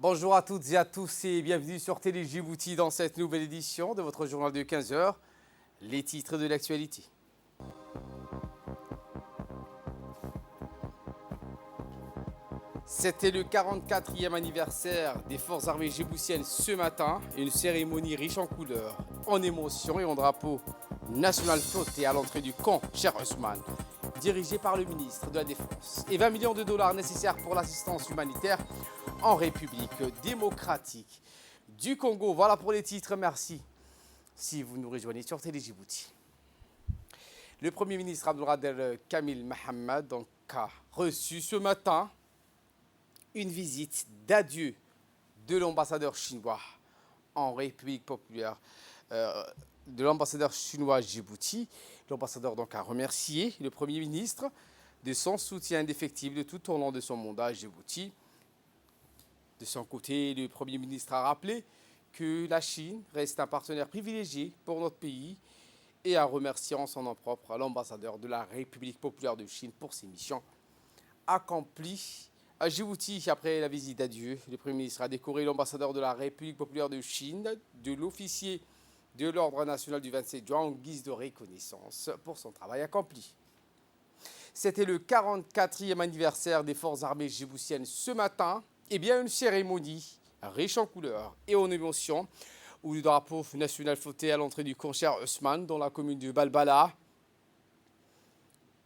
Bonjour à toutes et à tous et bienvenue sur Télé Djibouti dans cette nouvelle édition de votre journal de 15 heures. Les titres de l'actualité. C'était le 44e anniversaire des forces armées djiboutiennes ce matin. Une cérémonie riche en couleurs, en émotions et en drapeaux national flotté à l'entrée du camp Cher Ousmane, dirigé par le ministre de la Défense. Et 20 millions de dollars nécessaires pour l'assistance humanitaire en République démocratique du Congo. Voilà pour les titres, merci. Si vous nous rejoignez sur Télé Djibouti. Le Premier ministre Abdelradel Kamil Mahamad a reçu ce matin une visite d'adieu de l'ambassadeur chinois en République populaire, de l'ambassadeur chinois à Djibouti. L'ambassadeur donc a remercié le Premier ministre de son soutien indéfectible tout au long de son mandat à Djibouti. De son côté, le Premier ministre a rappelé que la Chine reste un partenaire privilégié pour notre pays et a remercié en son nom propre l'ambassadeur de la République populaire de Chine pour ses missions accomplies à Djibouti. Après la visite d'adieu, le Premier ministre a décoré l'ambassadeur de la République populaire de Chine de l'officier de l'Ordre national du 27 juin en guise de reconnaissance pour son travail accompli. C'était le 44e anniversaire des forces armées djiboutiennes ce matin. Eh bien, une cérémonie riche en couleurs et en émotions où le drapeau national flottait à l'entrée du camp Cher Ousmane dans la commune de Balbala.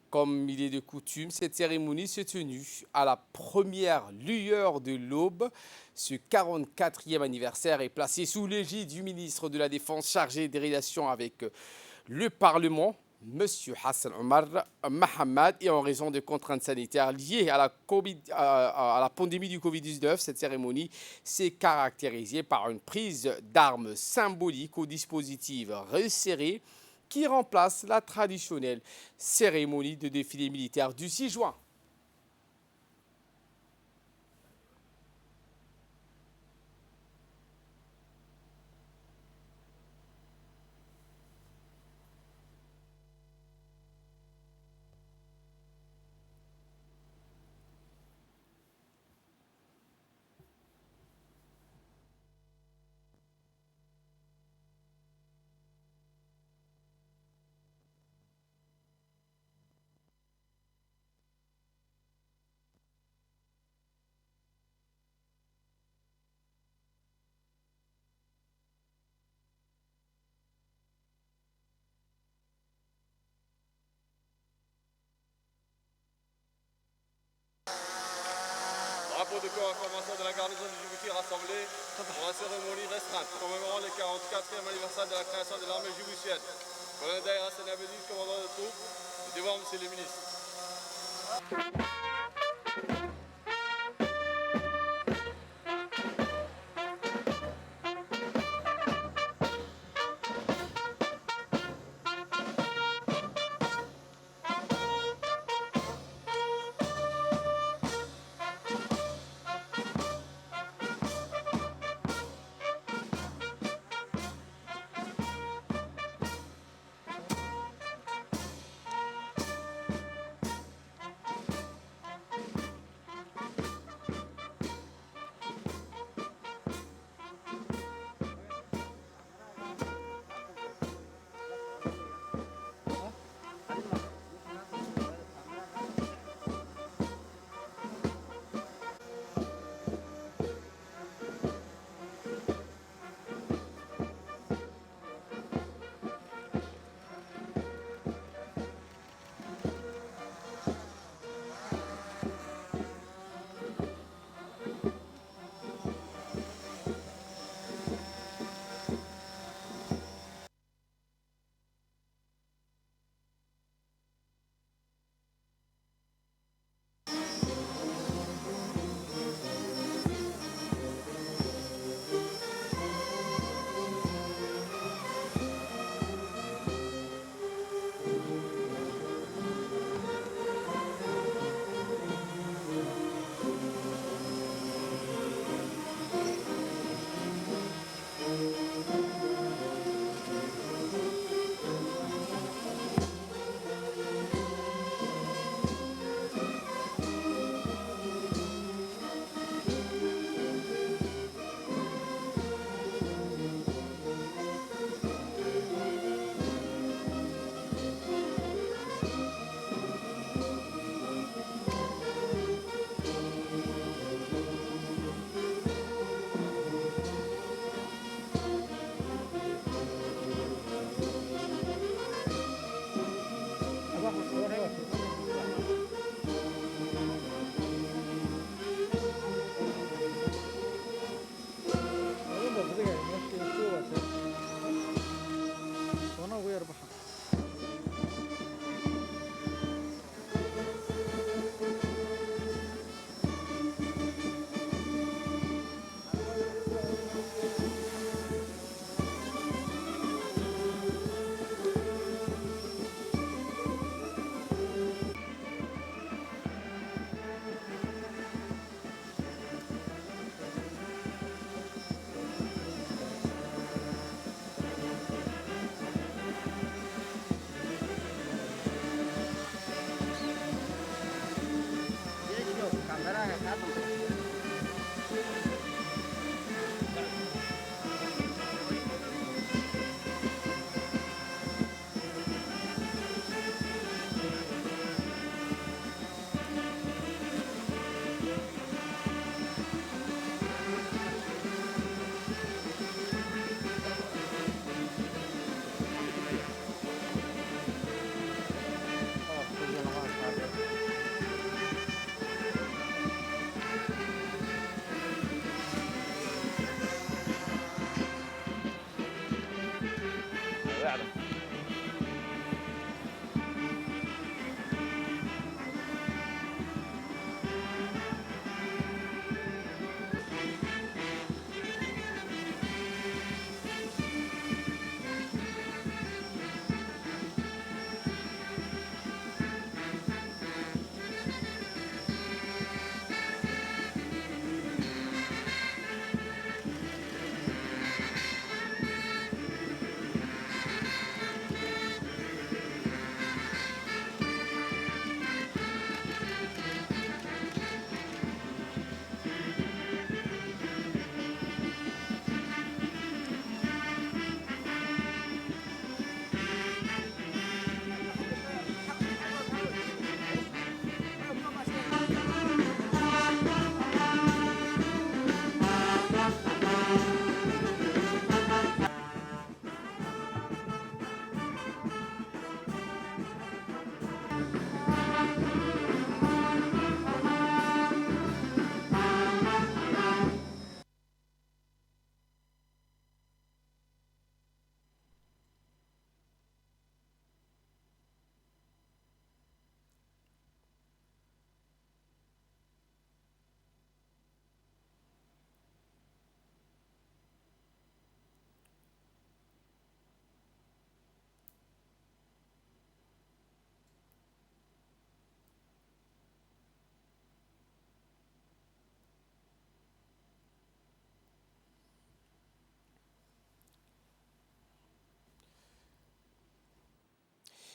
Comme il est de coutume, cette cérémonie s'est tenue à la première lueur de l'aube. Ce 44e anniversaire est placé sous l'égide du ministre de la Défense chargé des relations avec le Parlement, M. Hassan Omar Mahamad, et en raison de contraintes sanitaires liées à la pandémie du Covid-19, cette cérémonie s'est caractérisée par une prise d'armes symbolique au dispositif resserré qui remplace la traditionnelle cérémonie de défilé militaire du 6 juin. Drapeau de corps en formation de la garnison de Djibouti rassemblée pour la cérémonie restreinte commémorant le 44e anniversaire de la création de l'armée djiboutienne. Colonel Daïra Hassan Abedi, commandant de troupes, au devoir, monsieur le ministre.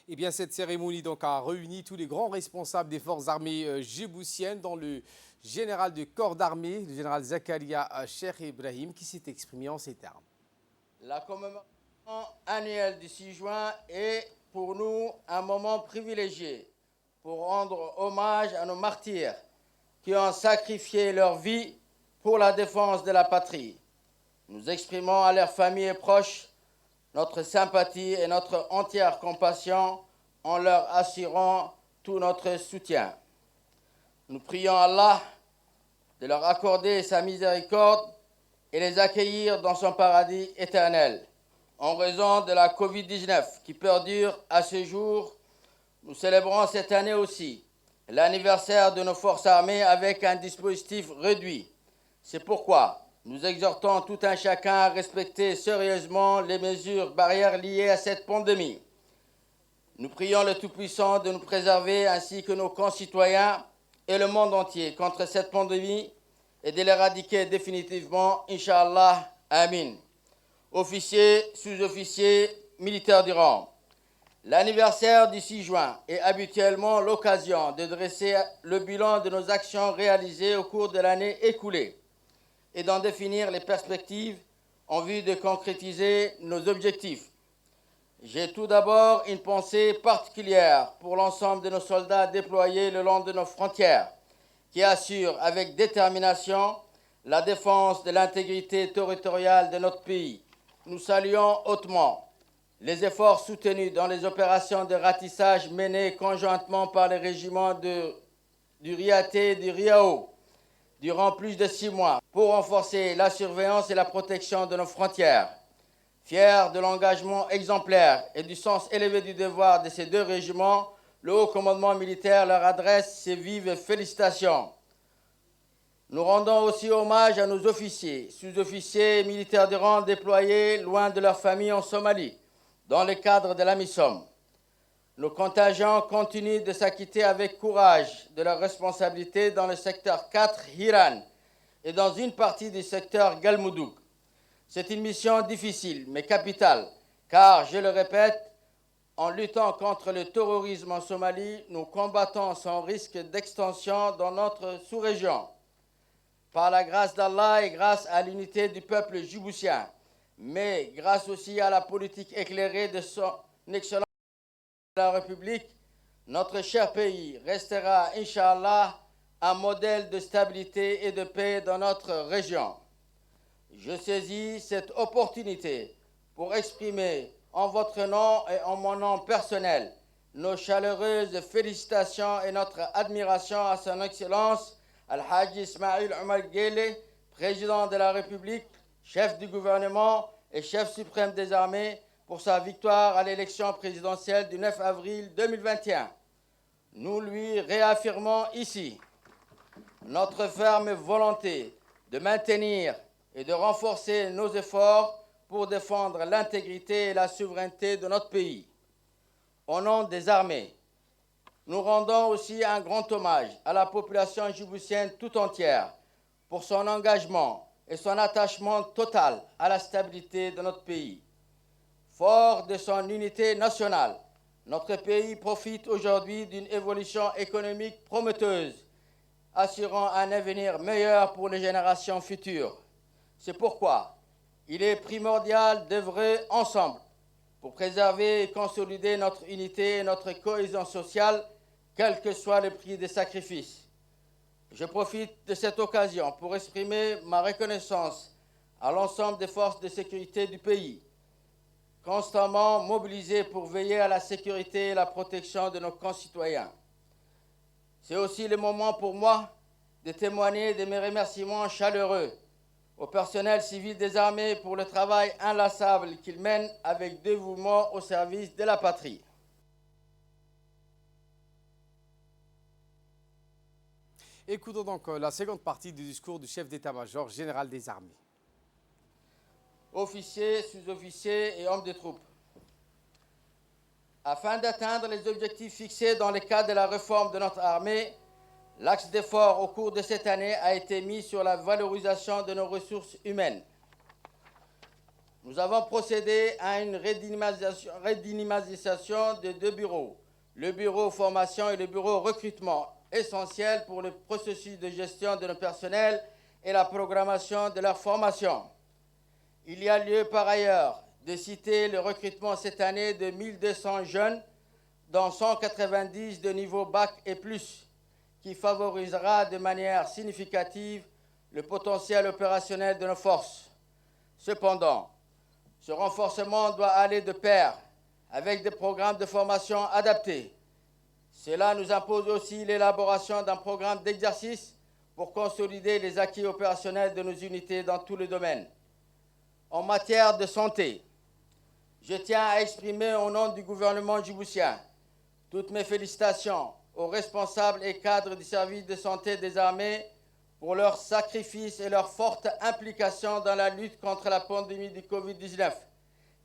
Eh bien, cette cérémonie donc a réuni tous les grands responsables des forces armées djiboutiennes, dont le général de corps d'armée, le général Zakaria Cheikh Ibrahim, qui s'est exprimé en ces termes. La commémoration annuelle du 6 juin est pour nous un moment privilégié pour rendre hommage à nos martyrs qui ont sacrifié leur vie pour la défense de la patrie. Nous exprimons à leurs familles et proches notre sympathie et notre entière compassion en leur assurant tout notre soutien. Nous prions Allah de leur accorder sa miséricorde et les accueillir dans son paradis éternel. En raison de la Covid-19 qui perdure à ce jour, nous célébrons cette année aussi l'anniversaire de nos forces armées avec un dispositif réduit. C'est pourquoi nous exhortons tout un chacun à respecter sérieusement les mesures barrières liées à cette pandémie. Nous prions le Tout-Puissant de nous préserver ainsi que nos concitoyens et le monde entier contre cette pandémie et de l'éradiquer définitivement, Inch'Allah, Amin. Officiers, sous-officiers, militaires du rang. L'anniversaire du 6 juin est habituellement l'occasion de dresser le bilan de nos actions réalisées au cours de l'année écoulée et d'en définir les perspectives en vue de concrétiser nos objectifs. J'ai tout d'abord une pensée particulière pour l'ensemble de nos soldats déployés le long de nos frontières, qui assurent avec détermination la défense de l'intégrité territoriale de notre pays. Nous saluons hautement les efforts soutenus dans les opérations de ratissage menées conjointement par les régiments du RIAT et du RIAO durant plus de 6 mois pour renforcer la surveillance et la protection de nos frontières. Fiers de l'engagement exemplaire et du sens élevé du devoir de ces deux régiments, le haut commandement militaire leur adresse ses vives félicitations. Nous rendons aussi hommage à nos officiers, sous-officiers et militaires de rang déployés loin de leur famille en Somalie, dans le cadre de la MISOM. Nos contingents continuent de s'acquitter avec courage de leurs responsabilités dans le secteur 4 Hiran et dans une partie du secteur Galmudug. C'est une mission difficile mais capitale, car, je le répète, en luttant contre le terrorisme en Somalie, nous combattons son risque d'extension dans notre sous-région. Par la grâce d'Allah et grâce à l'unité du peuple djiboutien, mais grâce aussi à la politique éclairée de son excellence de la République, notre cher pays restera, Inch'Allah, un modèle de stabilité et de paix dans notre région. Je saisis cette opportunité pour exprimer en votre nom et en mon nom personnel nos chaleureuses félicitations et notre admiration à son Excellence Al-Haji Ismail Omar Guelleh, président de la République, chef du gouvernement et chef suprême des armées, pour sa victoire à l'élection présidentielle du 9 avril 2021. Nous lui réaffirmons ici notre ferme volonté de maintenir et de renforcer nos efforts pour défendre l'intégrité et la souveraineté de notre pays. Au nom des armées, nous rendons aussi un grand hommage à la population djiboutienne tout entière pour son engagement et son attachement total à la stabilité de notre pays. Fort de son unité nationale, notre pays profite aujourd'hui d'une évolution économique prometteuse, assurant un avenir meilleur pour les générations futures. C'est pourquoi il est primordial d'œuvrer ensemble pour préserver et consolider notre unité et notre cohésion sociale, quel que soit le prix des sacrifices. Je profite de cette occasion pour exprimer ma reconnaissance à l'ensemble des forces de sécurité du pays, constamment mobilisées pour veiller à la sécurité et la protection de nos concitoyens. C'est aussi le moment pour moi de témoigner de mes remerciements chaleureux au personnel civil des armées pour le travail inlassable qu'ils mènent avec dévouement au service de la patrie. Écoutons donc la seconde partie du discours du chef d'état-major général des armées. Officiers, sous-officiers et hommes de troupes. Afin d'atteindre les objectifs fixés dans le cadre de la réforme de notre armée, l'axe d'effort au cours de cette année a été mis sur la valorisation de nos ressources humaines. Nous avons procédé à une redynamisation de 2 bureaux, le bureau formation et le bureau recrutement, essentiel pour le processus de gestion de nos personnels et la programmation de leur formation. Il y a lieu par ailleurs de citer le recrutement cette année de 1200 jeunes, dont 190 de niveau bac et plus, qui favorisera de manière significative le potentiel opérationnel de nos forces. Cependant, ce renforcement doit aller de pair avec des programmes de formation adaptés. Cela nous impose aussi l'élaboration d'un programme d'exercice pour consolider les acquis opérationnels de nos unités dans tous les domaines. En matière de santé, je tiens à exprimer au nom du gouvernement djiboutien toutes mes félicitations aux responsables et cadres du service de santé des armées pour leur sacrifice et leur forte implication dans la lutte contre la pandémie du Covid-19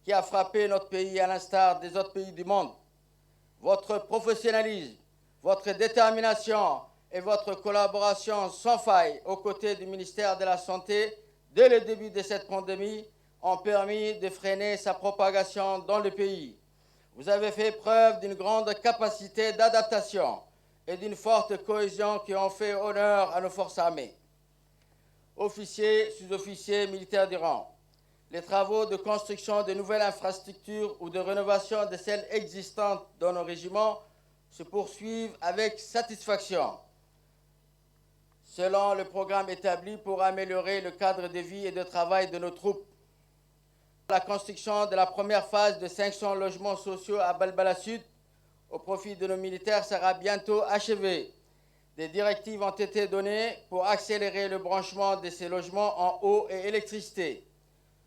qui a frappé notre pays à l'instar des autres pays du monde. Votre professionnalisme, votre détermination et votre collaboration sans faille aux côtés du ministère de la Santé dès le début de cette pandémie ont permis de freiner sa propagation dans le pays. Vous avez fait preuve d'une grande capacité d'adaptation et d'une forte cohésion qui ont fait honneur à nos forces armées. Officiers, sous-officiers, militaires du rang, les travaux de construction de nouvelles infrastructures ou de rénovation de celles existantes dans nos régiments se poursuivent avec satisfaction, selon le programme établi pour améliorer le cadre de vie et de travail de nos troupes. La construction de la première phase de 500 logements sociaux à Balbala Sud au profit de nos militaires sera bientôt achevée. Des directives ont été données pour accélérer le branchement de ces logements en eau et électricité.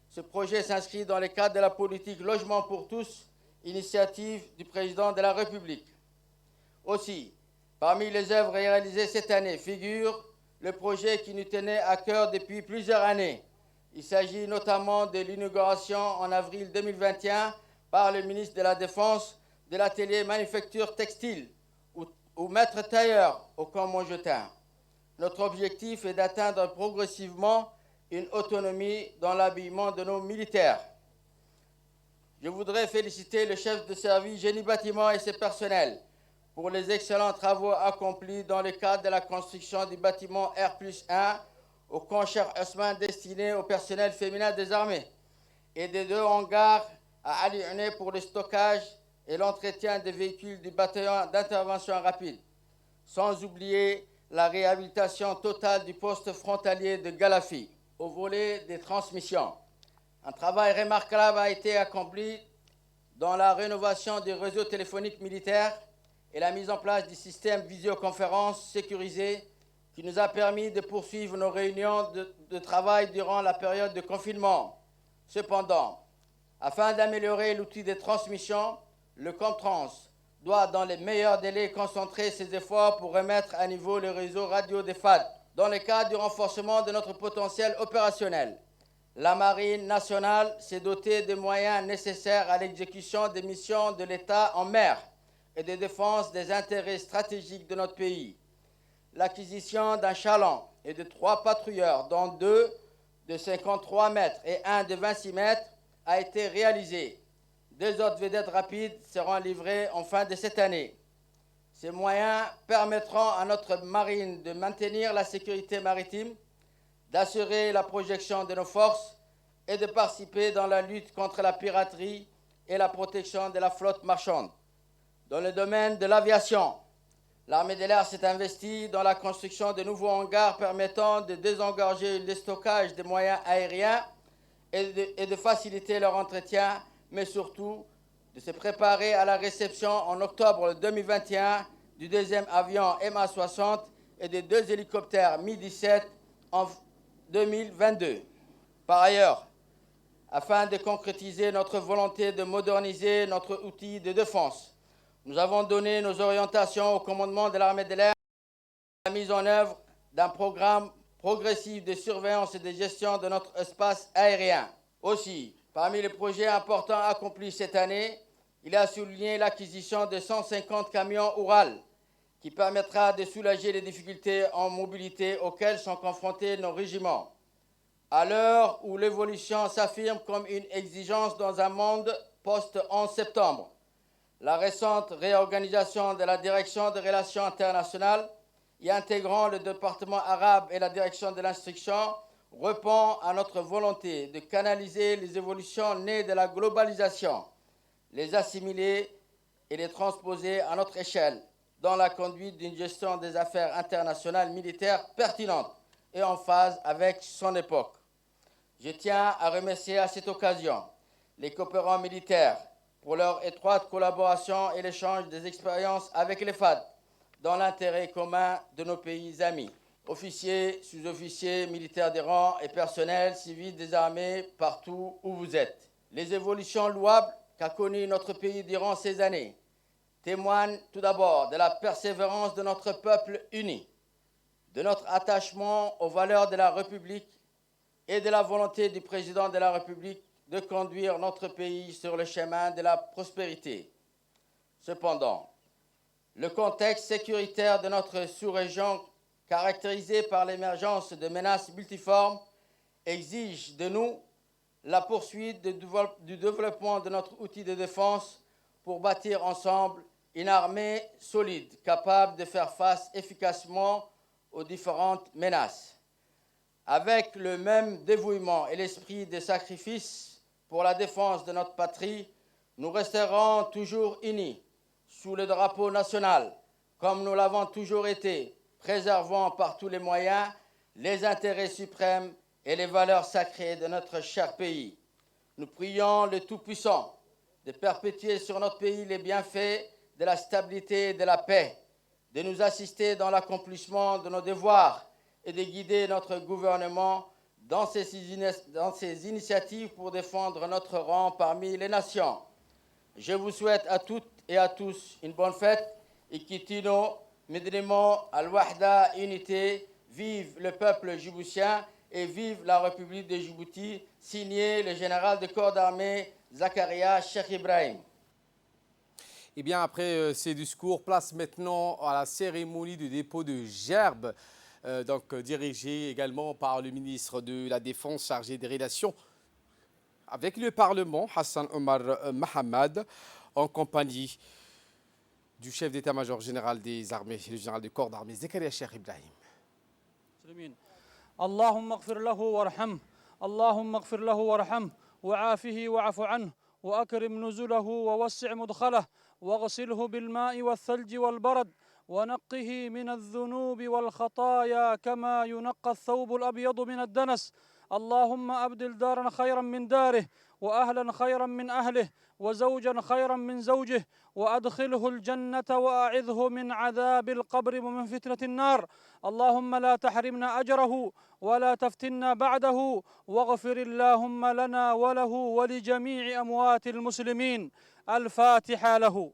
Ce projet s'inscrit dans le cadre de la politique Logement pour tous, initiative du président de la République. Aussi, parmi les œuvres réalisées cette année figure le projet qui nous tenait à cœur depuis plusieurs années. Il s'agit notamment de l'inauguration en avril 2021 par le ministre de la Défense de l'atelier manufacture textile ou maître tailleur au camp Montjetin. Notre objectif est d'atteindre progressivement une autonomie dans l'habillement de nos militaires. Je voudrais féliciter le chef de service Génie Bâtiment et ses personnels pour les excellents travaux accomplis dans le cadre de la construction du bâtiment R+1 au camp Cheikh Ousmane destiné au personnel féminin des armées et des 2 hangars à Ali Une pour le stockage et l'entretien des véhicules du bataillon d'intervention rapide, sans oublier la réhabilitation totale du poste frontalier de Galafi. Au volet des transmissions, un travail remarquable a été accompli dans la rénovation du réseau téléphonique militaire et la mise en place du système visioconférence sécurisé qui nous a permis de poursuivre nos réunions de travail durant la période de confinement. Cependant, afin d'améliorer l'outil de transmission, le Comtrans doit, dans les meilleurs délais, concentrer ses efforts pour remettre à niveau le réseau radio des FAD, dans le cadre du renforcement de notre potentiel opérationnel. La Marine nationale s'est dotée des moyens nécessaires à l'exécution des missions de l'État en mer et de défense des intérêts stratégiques de notre pays. L'acquisition d'un chaland et de 3 patrouilleurs, dont 2 de 53 mètres et 1 de 26 mètres, a été réalisée. 2 autres vedettes rapides seront livrées en fin de cette année. Ces moyens permettront à notre marine de maintenir la sécurité maritime, d'assurer la projection de nos forces et de participer dans la lutte contre la piraterie et la protection de la flotte marchande. Dans le domaine de l'aviation, l'armée de l'air s'est investie dans la construction de nouveaux hangars permettant de désengorger le stockage des moyens aériens et de faciliter leur entretien, mais surtout de se préparer à la réception en octobre 2021 du 2e avion MA-60 et des 2 hélicoptères Mi-17 en 2022. Par ailleurs, afin de concrétiser notre volonté de moderniser notre outil de défense, nous avons donné nos orientations au commandement de l'armée de l'air pour la mise en œuvre d'un programme progressif de surveillance et de gestion de notre espace aérien. Aussi, parmi les projets importants accomplis cette année, il a souligné l'acquisition de 150 camions Oural, qui permettra de soulager les difficultés en mobilité auxquelles sont confrontés nos régiments. À l'heure où l'évolution s'affirme comme une exigence dans un monde post-11 septembre, la récente réorganisation de la direction des relations internationales y intégrant le département arabe et la direction de l'instruction répond à notre volonté de canaliser les évolutions nées de la globalisation, les assimiler et les transposer à notre échelle dans la conduite d'une gestion des affaires internationales militaires pertinente et en phase avec son époque. Je tiens à remercier à cette occasion les coopérants militaires pour leur étroite collaboration et l'échange des expériences avec les FAD dans l'intérêt commun de nos pays amis. Officiers, sous-officiers, militaires des rangs et personnels civils des armées partout où vous êtes. Les évolutions louables qu'a connues notre pays durant ces années témoignent tout d'abord de la persévérance de notre peuple uni, de notre attachement aux valeurs de la République et de la volonté du président de la République de conduire notre pays sur le chemin de la prospérité. Cependant, le contexte sécuritaire de notre sous-région, caractérisé par l'émergence de menaces multiformes, exige de nous la poursuite du développement de notre outil de défense pour bâtir ensemble une armée solide, capable de faire face efficacement aux différentes menaces. Avec le même dévouement et l'esprit de sacrifice pour la défense de notre patrie, nous resterons toujours unis sous le drapeau national, comme nous l'avons toujours été, préservant par tous les moyens les intérêts suprêmes et les valeurs sacrées de notre cher pays. Nous prions le Tout-Puissant de perpétuer sur notre pays les bienfaits de la stabilité et de la paix, de nous assister dans l'accomplissement de nos devoirs et de guider notre gouvernement dans ses initiatives pour défendre notre rang parmi les nations. Je vous souhaite à toutes et à tous une bonne fête. Ikitino, Medrimo, Al-Wahda, unité, vive le peuple djiboutien et vive la République de Djibouti, signé le général de corps d'armée Zakaria Cheikh Ibrahim. Eh bien, après ces discours, place maintenant à la cérémonie de dépôt de gerbes, dirigée également par le ministre de la Défense chargé des relations avec le Parlement, Hassan Omar Mohamed, en compagnie du chef d'état-major général des armées, le général de corps d'armée, Zakaria Cheikh Ibrahim. اللهم اغفر له وارحمه اللهم اغفر له وارحمه وعافه واعف عنه وأكرم نزله ووسع مدخله واغسله بالماء والثلج والبرد ونقه من الذنوب والخطايا كما ينقى الثوب الأبيض من الدنس اللهم أبدل دارا خيرا من داره وأهلا خيرا من أهله وزوجا خيرا من زوجه وأدخله الجنة وأعذه من عذاب القبر ومن فتنة النار اللهم لا تحرمنا أجره ولا تفتنا بعده واغفر اللهم لنا وله ولجميع أموات المسلمين الفاتحة له.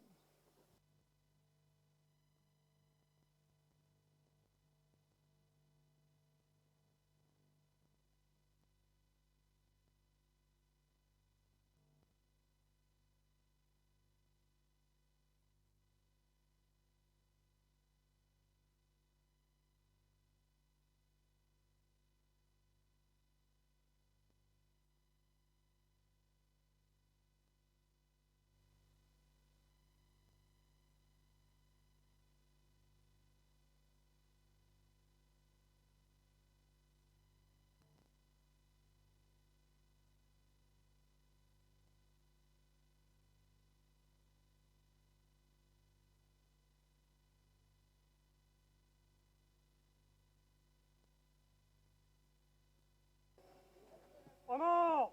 Vamos!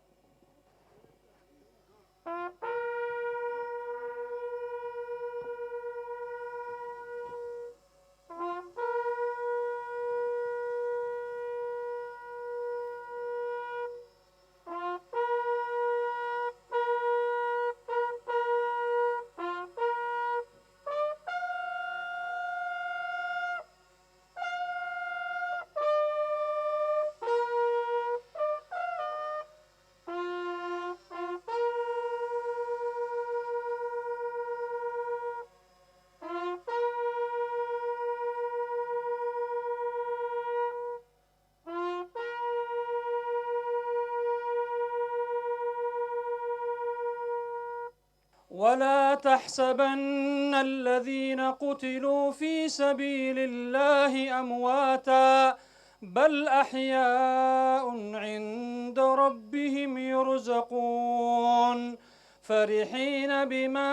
ولا تحسبن الذين قتلوا في سبيل الله أمواتا بل أحياء عند ربهم يرزقون فرحين بما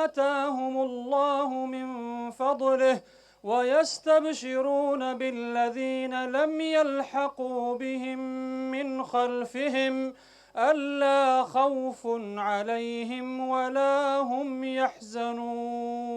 آتاهم الله من فضله ويستبشرون بالذين لم يلحقوا بهم من خلفهم ألا خوف عليهم ولا هم يحزنون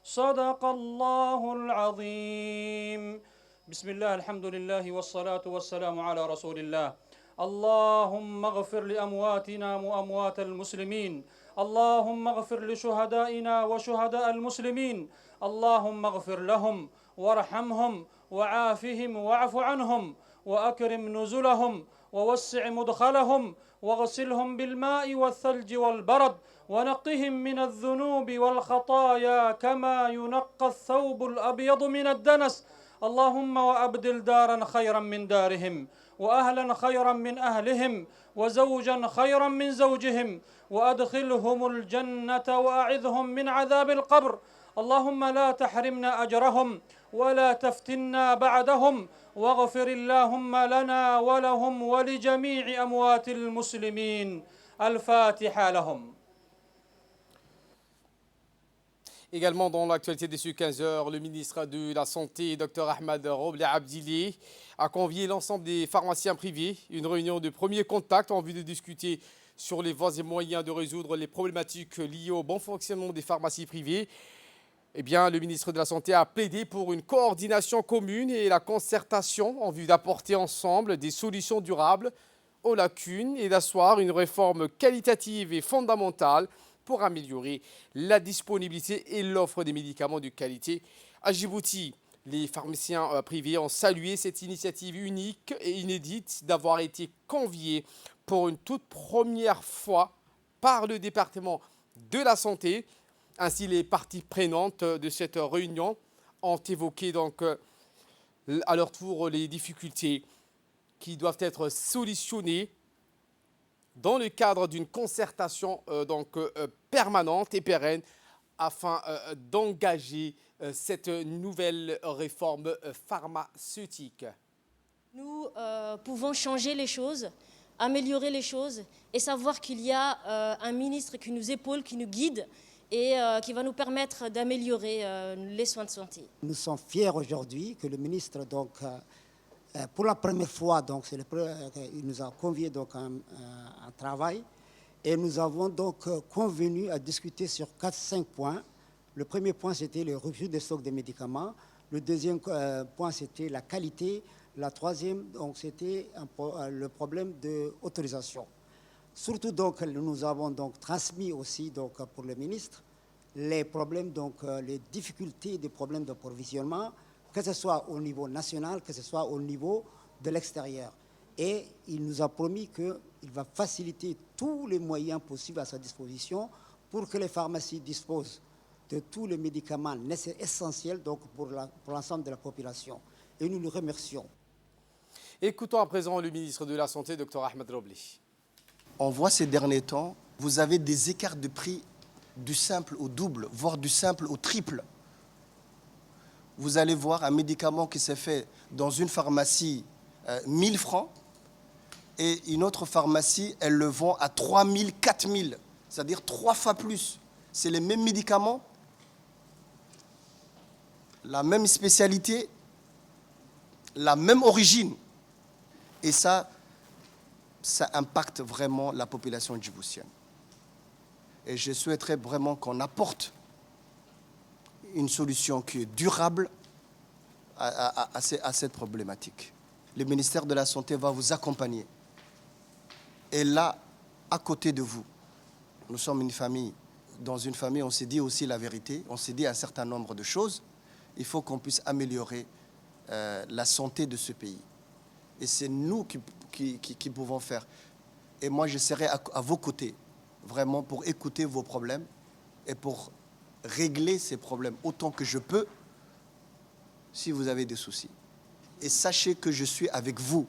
صدق الله العظيم. بسم الله الحمد لله والصلاة والسلام على رسول الله. اللهم اغفر لأمواتنا وأموات المسلمين، اللهم اغفر لشهدائنا وشهداء المسلمين، اللهم اغفر لهم وارحمهم وعافهم واعف عنهم وأكرم نزلهم ووسع مدخلهم واغسلهم بالماء والثلج والبرد ونقهم من الذنوب والخطايا كما ينقى الثوب الأبيض من الدنس. اللهم وأبدل دارا خيرا من دارهم وأهلا خيرا من أهلهم وزوجا خيرا من زوجهم وأدخلهم الجنة وأعذهم من عذاب القبر. اللهم لا تحرمنا أجرهم ولا تفتنا بعدهم واغفر اللهم لنا ولهم ولجميع أموات المسلمين. الفاتحة لهم. Également dans l'actualité des 15 heures, le ministre de la Santé, Dr Ahmad Roble Abdili, a convié l'ensemble des pharmaciens privés, une réunion de premier contact en vue de discuter sur les voies et moyens de résoudre les problématiques liées au bon fonctionnement des pharmacies privées. Eh bien, le ministre de la Santé a plaidé pour une coordination commune et la concertation en vue d'apporter ensemble des solutions durables aux lacunes et d'asseoir une réforme qualitative et fondamentale pour améliorer la disponibilité et l'offre des médicaments de qualité. À Djibouti, les pharmaciens privés ont salué cette initiative unique et inédite d'avoir été conviés pour une toute première fois par le département de la santé. Ainsi, les parties prenantes de cette réunion ont évoqué donc à leur tour les difficultés qui doivent être solutionnées dans le cadre d'une concertation permanente et pérenne afin d'engager cette nouvelle réforme pharmaceutique. Nous pouvons changer les choses, améliorer les choses et savoir qu'il y a un ministre qui nous épaule, qui nous guide et qui va nous permettre d'améliorer les soins de santé. Nous sommes fiers aujourd'hui que le ministre, pour la première fois, il nous a conviés à un travail et nous avons donc convenu à discuter sur 4-5 points. Le premier point, c'était le revue des stocks de médicaments. Le deuxième point, c'était la qualité. La troisième, c'était le problème de l'autorisation. Surtout, nous avons transmis aussi pour le ministre les problèmes, les difficultés des problèmes d'approvisionnement, que ce soit au niveau national, que ce soit au niveau de l'extérieur. Et il nous a promis qu'il va faciliter tous les moyens possibles à sa disposition pour que les pharmacies disposent de tous les médicaments essentiels pour l'ensemble de la population. Et nous le remercions. Écoutons à présent le ministre de la Santé, Dr Ahmad Roble. On voit ces derniers temps, vous avez des écarts de prix du simple au double, voire du simple au triple. Vous allez voir un médicament qui s'est fait dans une pharmacie 1000 francs et une autre pharmacie, elle le vend à 3000, 4000, c'est-à-dire 3 fois plus. C'est les mêmes médicaments, la même spécialité, la même origine. Et ça impacte vraiment la population djiboutienne. Et je souhaiterais vraiment qu'on apporte une solution qui est durable à cette problématique. Le ministère de la Santé va vous accompagner. Et là, à côté de vous, nous sommes une famille. Dans une famille, on s'est dit aussi la vérité, on s'est dit un certain nombre de choses. Il faut qu'on puisse améliorer la santé de ce pays. Et c'est nous qui pouvons faire. Et moi, je serai à vos côtés, vraiment pour écouter vos problèmes et pour régler ces problèmes autant que je peux si vous avez des soucis. Et sachez que je suis avec vous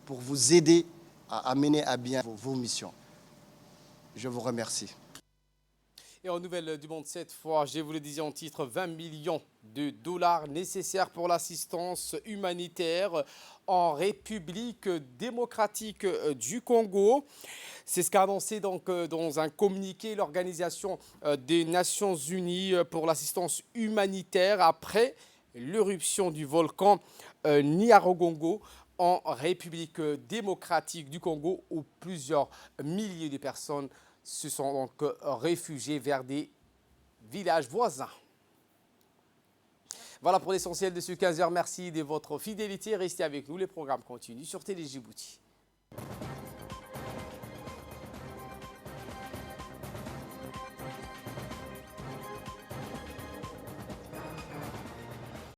pour vous aider à mener à bien vos missions. Je vous remercie. Et en nouvelle du monde cette fois, je vous le disais en titre, 20 millions de dollars nécessaires pour l'assistance humanitaire en République démocratique du Congo. C'est ce qu'a annoncé donc dans un communiqué l'Organisation des Nations Unies pour l'assistance humanitaire après l'éruption du volcan Nyiragongo en République démocratique du Congo où plusieurs milliers de personnes se sont donc réfugiés vers des villages voisins. Voilà pour l'essentiel de ce 15h. Merci de votre fidélité. Restez avec nous. Les programmes continuent sur Télé Djibouti.